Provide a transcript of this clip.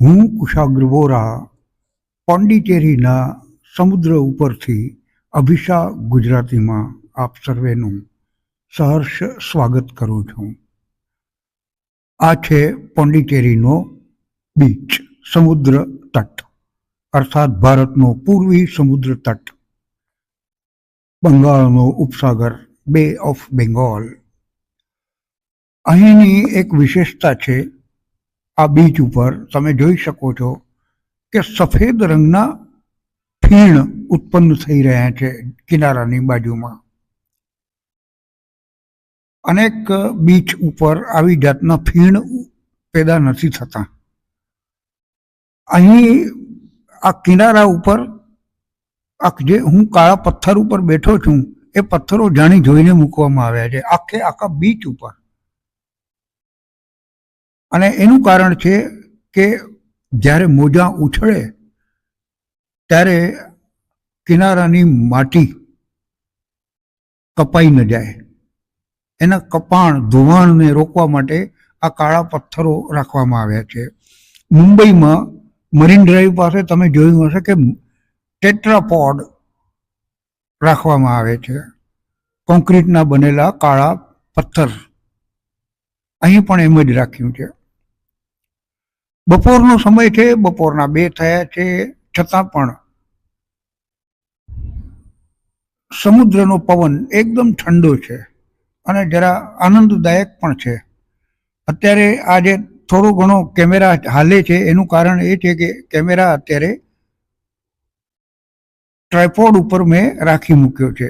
હું કુશાગ્ર વોરા પોંડિચેરીના સમુદ્ર ઉપરથી અભિષા ગુજરાતીમાં આપ સર્વેનું સહર્ષ સ્વાગત કરું છું. આ છે પોંડિચેરીનો બીચ, સમુદ્ર તટ, અર્થાત ભારતનો પૂર્વી સમુદ્ર તટ, બંગાળનો ઉપસાગર, બે ઓફ બેંગોલ. અહીંની એક વિશેષતા છે, આ બીચ ઉપર તમે જોઈ શકો છો કે સફેદ રંગના ફીણ ઉત્પન્ન થઈ રહ્યા છે કિનારાની બાજુમાં. અનેક બીચ ઉપર આવી જાતના ફીણ પેદા નથી થતા. અહીં આ કિનારા ઉપર જે હું કાળા પથ્થર ઉપર બેઠો છું, એ પથ્થરો જાણી જોઈને મૂકવામાં આવ્યા છે આખા બીચ ઉપર. અને એનું કારણ છે કે જ્યારે મોજા ઉછળે ત્યારે કિનારાની માટી કપાઈ ન જાય. એના ધોવાણને રોકવા માટે આ કાળા પથ્થરો રાખવામાં આવ્યા છે. મુંબઈમાં મરીન ડ્રાઈવ પાસે તમે જોયું હશે કે ટેટ્રાપોડ રાખવામાં આવે છે, કોન્ક્રીટના બનેલા કાળા પથ્થર. અહીં પણ એમ જ રાખ્યું છે. બપોરનો સમય છે, બપોરના 2 થયા છે, છતાં પણ સમુદ્રનો પવન એકદમ ઠંડો છે અને જરા આનંદદાયક પણ છે. અત્યારે આજે થોડો ઘણો કેમેરા હાલે છે, એનું કારણ એ છે કે કેમેરા અત્યારે ટ્રાયપોડ ઉપર મેં રાખી મૂક્યો છે.